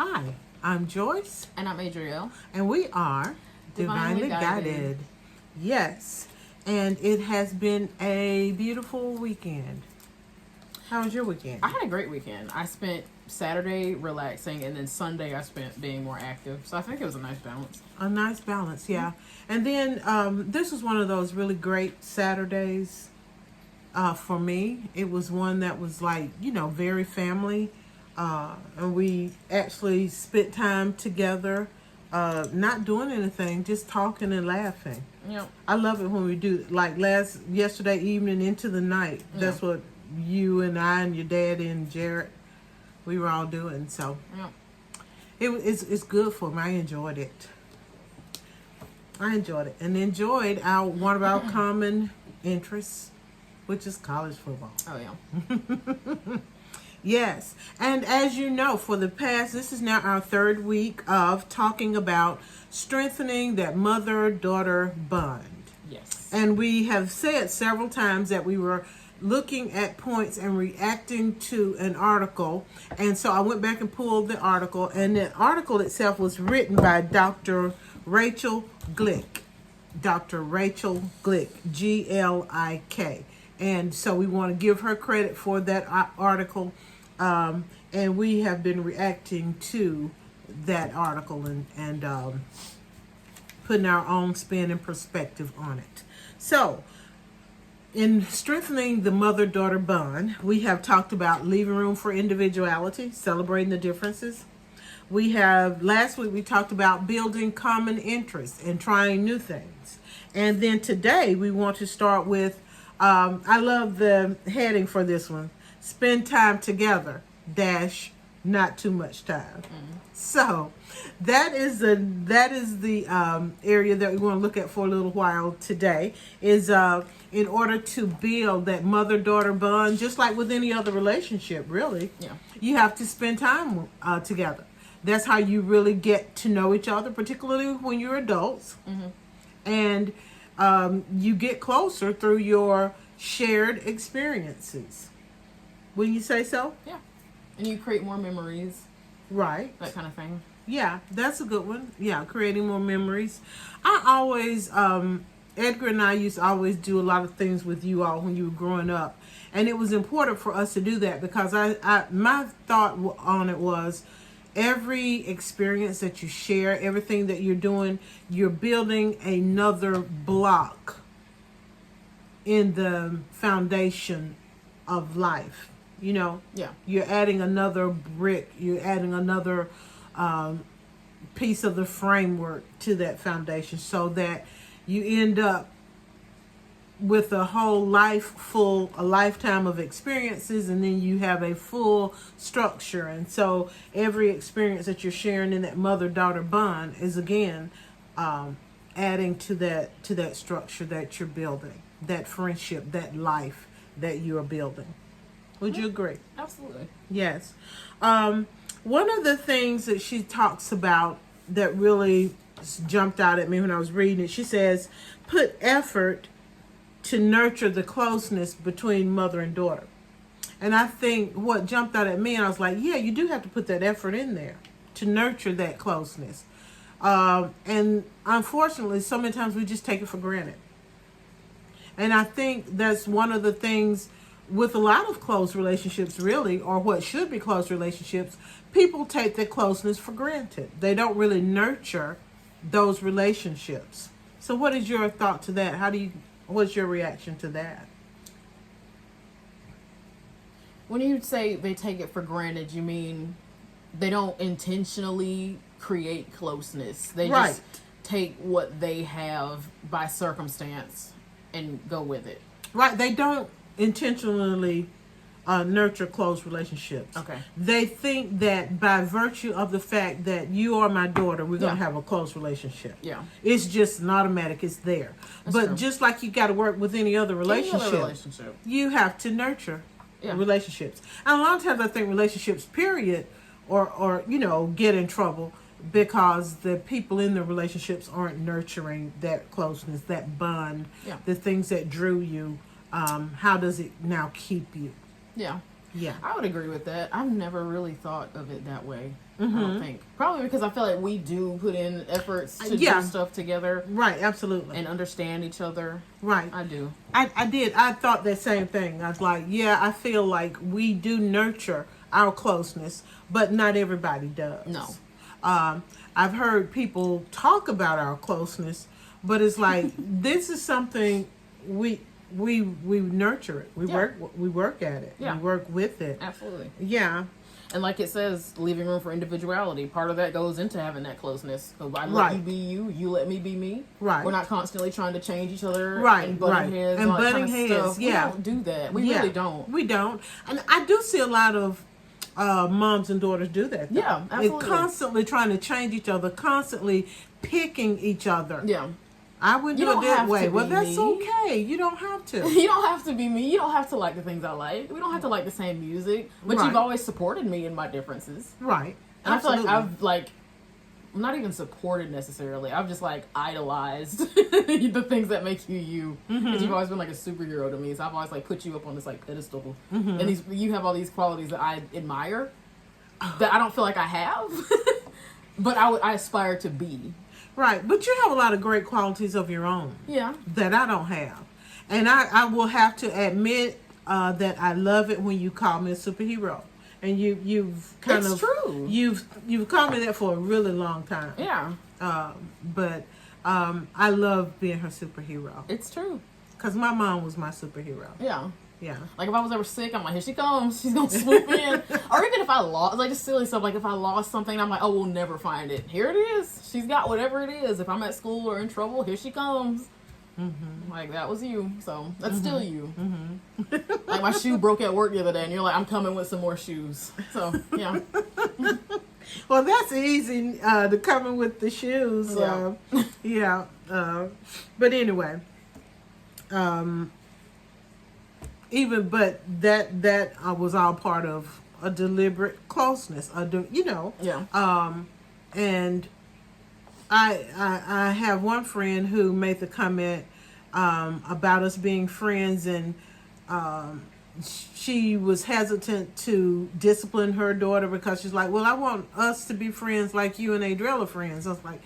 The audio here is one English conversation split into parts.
Hi, I'm Joyce, And I'm Adrielle. and we are Divinely Guided. Yes, and it has been a beautiful weekend. How was your weekend? I had a great weekend. I spent Saturday relaxing, and then Sunday I spent being more active. So I think it was a nice balance. A nice balance, yeah. And then this was one of those really great Saturdays for me. It was one that was like, very family. And we actually spent time together, not doing anything, just talking and laughing. Yep. I love it when we do like yesterday evening into the night. That's what you and I and your dad and Jared we were all doing. So Yep. it's good for me. I enjoyed it. And enjoyed one of our common interests, which is college football. Oh yeah. Yes. And as you know, this is now our third week of talking about strengthening that mother-daughter bond. Yes. And we have said several times that we were looking at points and reacting to an article. And so I went back and pulled the article, and the article itself was written by Dr. Rachel Glick. Dr. Rachel Glick, Glik. And so we want to give her credit for that article. And we have been reacting to that article and putting our own spin and perspective on it. So, in strengthening the mother-daughter bond, we have talked about leaving room for individuality, celebrating the differences. Last week we talked about building common interests and trying new things. And then today we want to start with, I love the heading for this one, spend time together, not too much time. So that is the area that we want to look at for a little while today is in order to build that mother-daughter bond, just like with any other relationship, really. Yeah. You have to spend time together. That's how you really get to know each other, particularly when you're adults. And you get closer through your shared experiences. Wouldn't you say so? Yeah. And you create more memories, Right. that kind of thing. Yeah, that's a good one. Yeah, creating more memories. I always, Edgar and I used to always do a lot of things with you all when you were growing up. And it was important for us to do that because my thought on it was every experience that you share, everything that you're doing, you're building another block in the foundation of life. Yeah. You're adding another brick. You're adding another piece of the framework to that foundation so that you end up with a lifetime of experiences, and then you have a full structure. And so every experience that you're sharing in that mother-daughter bond is again adding to that structure that you're building, that friendship, that life that you are building. Would you agree? Absolutely. Yes. One of the things that she talks about that really jumped out at me when I was reading it, she says, put effort to nurture the closeness between mother and daughter. And I think what jumped out at me, and I was like, yeah, you do have to put that effort in there to nurture that closeness. And unfortunately, so many times we just take it for granted. And I think that's one of the things with a lot of close relationships, really, or what should be close relationships, people take their closeness for granted. They don't really nurture those relationships. So what is your thought to that? What's your reaction to that? When you say they take it for granted, you mean they don't intentionally create closeness. They Right. just take what they have by circumstance and go with it. Right, they don't intentionally nurture close relationships. Okay. They think that by virtue of the fact that you are my daughter, we're going to have a close relationship. Yeah. It's just an automatic. It's there. But true. just like you got to work with any other relationship, you have to nurture relationships. And a lot of times I think relationships, period, or get in trouble because the people in the relationships aren't nurturing that closeness, that bond, the things that drew you. How does it now keep you? Yeah. Yeah. I would agree with that. I've never really thought of it that way. I don't think. Probably because I feel like we do put in efforts to Yeah. do stuff together Right, absolutely. and understand each other. Right. I do. I did. I thought that same thing. I was like, yeah, I feel like we do nurture our closeness, but not everybody does. No. I've heard people talk about our closeness, but it's like this is something we nurture it. We Yeah. work at it. Yeah. We work with it. Absolutely. Yeah. And like it says, leaving room for individuality. Part of that goes into having that closeness. So I let Right. you be you, you let me be me. Right. We're not constantly trying to change each other. Right, And butting right. heads. And all that butting kind of heads, stuff. yeah. We don't do that. We Yeah. really don't. We don't. And I do see a lot of moms and daughters do that. Though. Yeah, They're absolutely. constantly trying to change each other, constantly picking each other. Yeah. I wouldn't You do it don't that have to way. be Well, that's me. okay. You don't have to. You don't have to be me. You don't have to like the things I like. We don't have to like the same music. But Right. you've always supported me in my differences. Right. And Absolutely. I feel like I'm not even supported necessarily. I've just like idolized the things that make you you. Because you've always been like a superhero to me. So I've always like put you up on this like pedestal. And you have all these qualities that I admire that I don't feel like I have. But I aspire to be. Right. But you have a lot of great qualities of your own Yeah. that I don't have. And I will have to admit that I love it when you call me a superhero. And you've kind It's of true. You've called me that for a really long time. Yeah. But I love being her superhero It's true. because my mom was my superhero. Yeah. Yeah. Like if I was ever sick, I'm like, here she comes. She's gonna swoop in. Or even if I lost, like just silly stuff. Like if I lost something, I'm like, oh, we'll never find it. Here it is. She's got whatever it is. If I'm at school or in trouble, here she comes. Like that was you. So that's still you. Like my shoe broke at work the other day, and you're like, I'm coming with some more shoes. So yeah, Well, that's easy to come in with the shoes. Yeah. Yeah. But anyway, but that was all part of a deliberate closeness. yeah, And I have one friend who made the comment about us being friends, and she was hesitant to discipline her daughter because she's like, well, I want us to be friends like you and Adriel are friends. I was like,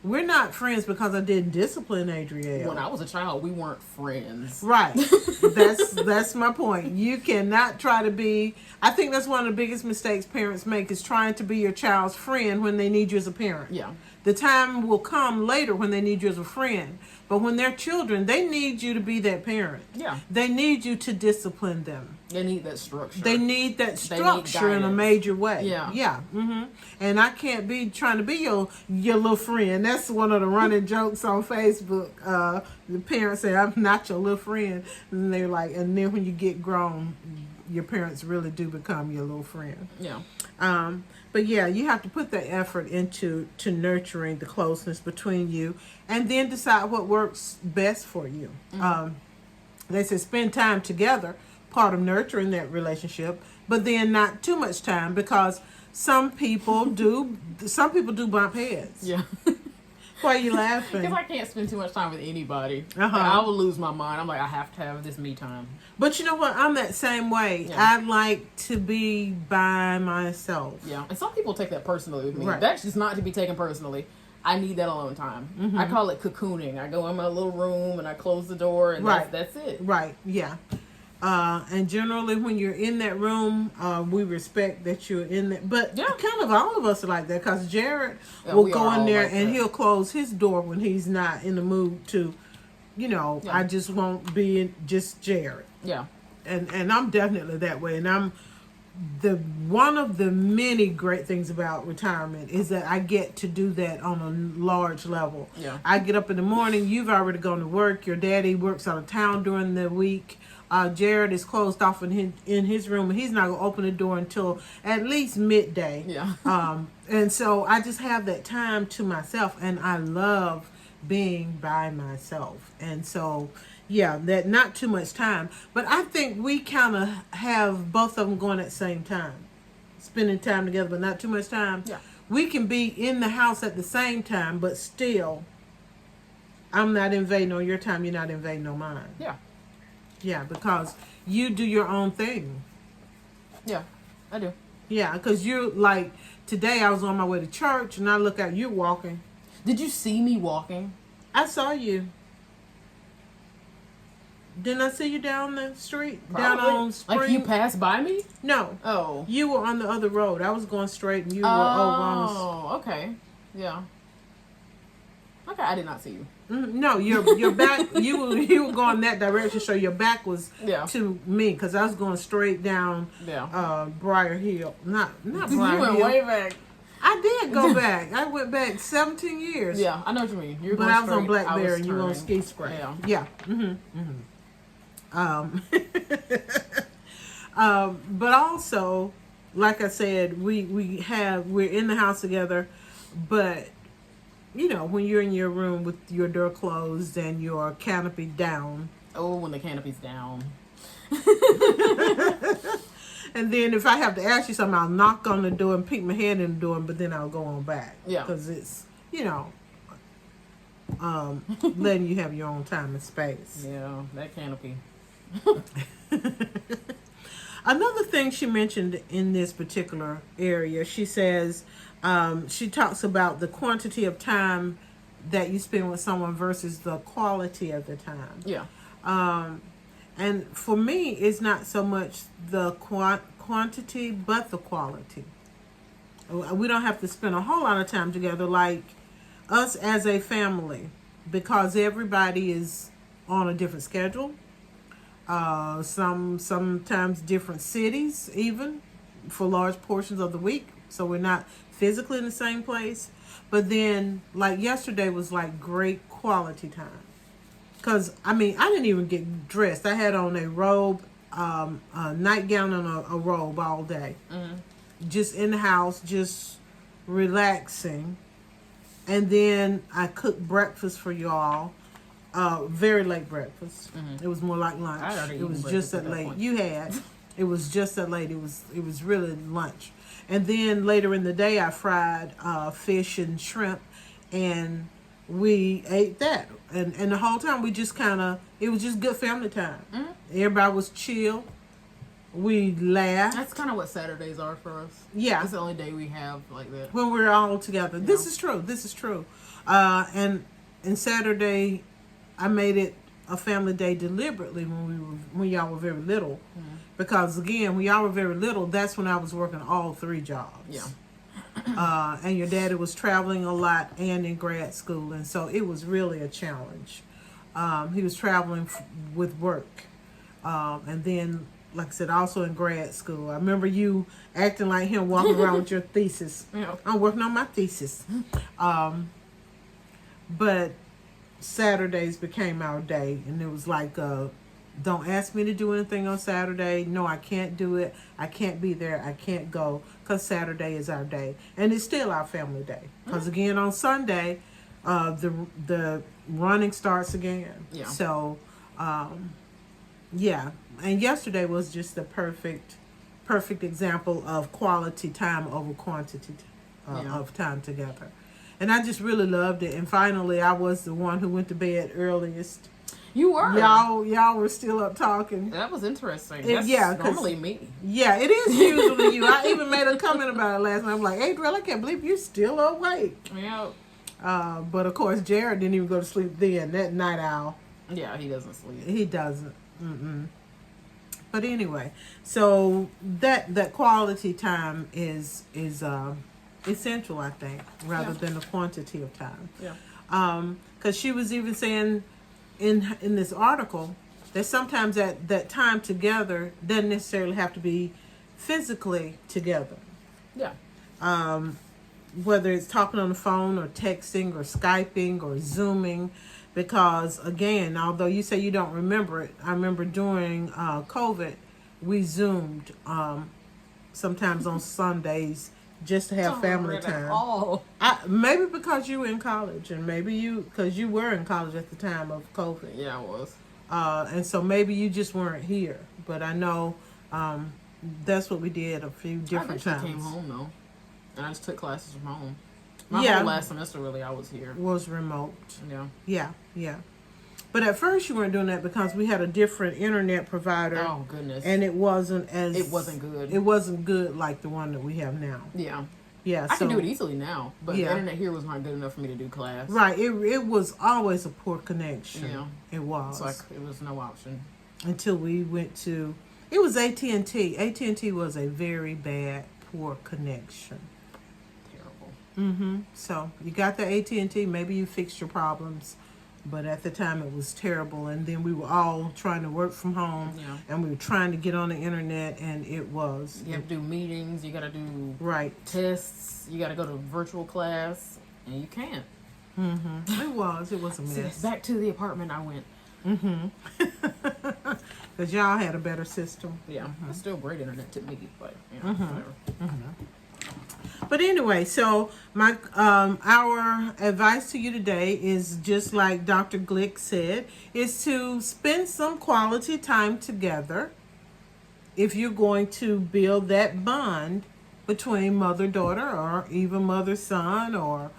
we're not friends because I didn't discipline Adriel. when I was a child, we weren't friends. Right. That's my point. You cannot try to be. I think that's one of the biggest mistakes parents make is trying to be your child's friend when they need you as a parent. Yeah, The time will come later when they need you as a friend. But when they're children, they need you to be that parent. yeah, They need you to discipline them. they need that structure. They need that They need structure in a guidance. major way. Yeah. Yeah. And I can't be trying to be your little friend. That's one of the running jokes on Facebook. The parents say, I'm not your little friend. And they're like, and then when you get grown, your parents really do become your little friend. Yeah, But yeah, you have to put the effort into nurturing the closeness between you, and then decide what works best for you. They say spend time together, part of nurturing that relationship, but then not too much time because some people do bump heads. yeah. Why are you laughing? Because I can't spend too much time with anybody. Uh-huh. I will lose my mind. I'm like, I have to have this me time. But you know what? I'm that same way. Yeah. I like to be by myself. Yeah, and some people take that personally with me. Right. That's just not to be taken personally. I need that alone time. I call it cocooning. I go in my little room and I close the door, and Right. that's it. Right, yeah. And generally when you're in that room, we respect that you're in there. But Yeah. kind of all of us are like that because Jared Yeah, will we go are in all there like and that. he'll close his door when he's not in the mood to, Yeah. I just won't be in just Jared. Yeah, And I'm definitely that way. And I'm one of the many great things about retirement is that I get to do that on a large level. Yeah. I get up in the morning, you've already gone to work, your daddy works out of town during the week. Jared is closed off in his room, and he's not going to open the door until at least midday. yeah. And so I just have that time to myself, and I love being by myself. And so, yeah, that not too much time. But I think we kind of have both of them going at the same time. Spending time together, but not too much time. Yeah. We can be in the house at the same time, but still, I'm not invading on your time, you're not invading on mine. Yeah, Yeah, because you do your own thing. yeah, I do. Yeah, because you like today I was on my way to church and I look out, you walking. Did you see me walking? I saw you. Didn't I see you down the street? Down Probably. on Spring? Like you passed by me? No. Oh. You were on the other road. I was going straight and you were over on Oh, okay. Yeah. Okay, I did not see you. no, your back, you were going that direction, so your back was Yeah. to me, because I was going straight down Yeah. Briar Hill. Not You Briar went Hill. way back. I did go back. I went back 17 years. Yeah, I know what you mean. You're But going I was on straight, I Blackberry was and you were on turning. Ski Spray. Yeah. But also, like I said, we're in the house together, but you know, when you're in your room with your door closed and your canopy down, Oh, when the canopy's down. and then if I have to ask you something, I'll knock on the door and peek my head in the door, but then I'll go on back. Yeah. Because it's, you know, letting you have your own time and space. Yeah, that canopy. Another thing she mentioned in this particular area, she says, she talks about the quantity of time that you spend with someone versus the quality of the time. Yeah. And for me, it's not so much the quantity, but the quality. We don't have to spend a whole lot of time together like us as a family, because everybody is on a different schedule. Sometimes different cities, even for large portions of the week. So we're not physically in the same place. But then, like yesterday was like great quality time. Because, I mean, I didn't even get dressed. I had on a robe, a nightgown and a robe all day. Mm-hmm. Just in the house, just relaxing. And then I cooked breakfast for y'all. Very late breakfast. Mm-hmm. It was more like lunch. I already It eaten was breakfast just at that that late. point. You had. It was just that late. It was really lunch. And then later in the day, I fried fish and shrimp, and we ate that. And the whole time we just it was just good family time. Mm-hmm. Everybody was chill. We laughed. That's kind of what Saturdays are for us. Yeah. It's the only day we have like that. When we're all together. Yeah. This is true. And Saturday, I made it a family day deliberately when y'all were very little. Mm-hmm. Because again, when y'all were very little, that's when I was working all 3 jobs. Yeah. And your daddy was traveling a lot and in grad school, and so it was really a challenge. He was traveling with work, and then, like I said, also in grad school. I remember you acting like him, walking around with your thesis. Yeah. I'm working on my thesis. But Saturdays became our day, and it was like, don't ask me to do anything on Saturday. No, I can't do it. I can't be there. I can't go, because Saturday is our day, and it's still our family day. Because again, on Sunday, the running starts again. Yeah. So, yeah. And yesterday was just the perfect example of quality time over quantity of time together. And I just really loved it. And finally, I was the one who went to bed earliest. You were. Y'all were still up talking. That was interesting. Yeah, That's 'cause- normally me. Yeah, it is usually you. I even made a comment about it last night. I'm like, Adriel, I can't believe you're still awake. Yeah. But of course, Jared didn't even go to sleep then. That night owl. Yeah, he doesn't sleep. He doesn't. But anyway, so that quality time is essential, I think, rather than the quantity of time. Yeah. Because she was even saying in this article that sometimes that time together doesn't necessarily have to be physically together. Yeah. Whether it's talking on the phone or texting or Skyping or Zooming, because again, although you say you don't remember it, I remember during COVID, we Zoomed sometimes on Sundays just to have Don't family remember it at time. all. Maybe because you were in college, and maybe because you were in college at the time of COVID. Yeah, I was. And so maybe you just weren't here. But I know that's what we did a few different I times. came home though, and I just took classes from home. My Yeah. whole last semester, really, I was here. Was remote. Yeah. Yeah. But at first you weren't doing that because we had a different internet provider. Oh goodness. And it wasn't It wasn't good. It wasn't good like the one that we have now. Yeah. Yeah, I can so- do it easily now, but Yeah. the internet here was not good enough for me to do class. Right. It was always a poor connection. Yeah. It was. It's like it was no option. Until we went to, it was AT&T. AT&T was a very bad, poor connection. Terrible. So you got the AT&T, maybe you fixed your problems, but at the time it was terrible. And then we were all trying to work from home, Yeah. and we were trying to get on the internet, and it was You have to do meetings. You got to do right. tests. You got to go to virtual class, and you can't. It was a See, mess. back to the apartment I went. Because y'all had a better system. Yeah, it's still great internet to me, but whatever. But anyway, so my our advice to you today is just like Dr. Glick said, is to spend some quality time together if you're going to build that bond between mother-daughter or even mother-son or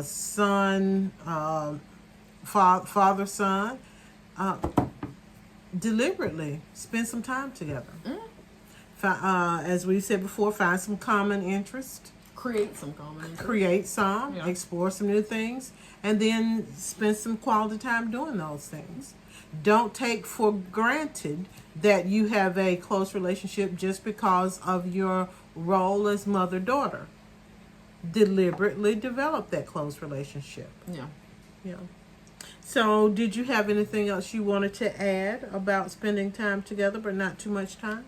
son, father-son. Deliberately spend some time together. As we said before, find some common interest, Create some common interest. create some, Yeah. explore some new things, and then spend some quality time doing those things. Don't take for granted that you have a close relationship just because of your role as mother-daughter. Deliberately develop that close relationship. Yeah. Yeah. So, did you have anything else you wanted to add about spending time together, but not too much time?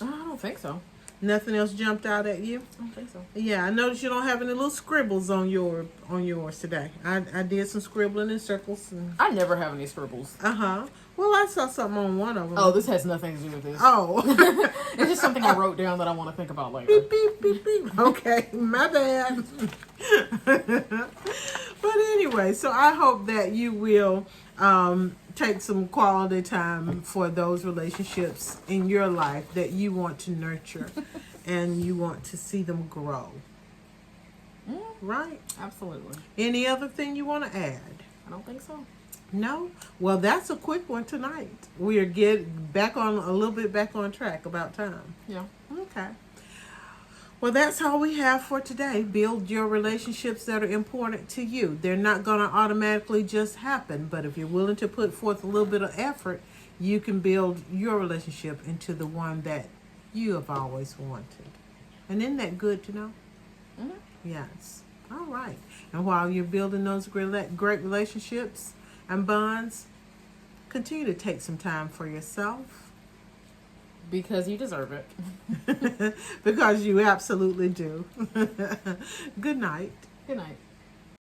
I don't think so. Nothing else jumped out at you? I don't think so. Yeah, I noticed you don't have any little scribbles on yours today. I did some scribbling in circles. And, I never have any scribbles. Well, I saw something on one of them. Oh, this has nothing to do with this. Oh. It's just something I wrote down that I want to think about later. Beep, beep, beep, beep. Okay, my bad. But anyway, so I hope that you will take some quality time for those relationships in your life that you want to nurture and you want to see them grow. Right? Absolutely. Any other thing you want to add? I don't think so. No? Well, that's a quick one tonight. We are getting back on a little bit back on track about time. Yeah. Okay. Well, that's all we have for today. Build your relationships that are important to you. They're not going to automatically just happen, but if you're willing to put forth a little bit of effort, you can build your relationship into the one that you have always wanted. And isn't that good to know? Yes. All right. And while you're building those great relationships and bonds, continue to take some time for yourself. Because you deserve it. Because you absolutely do. Good night. Good night.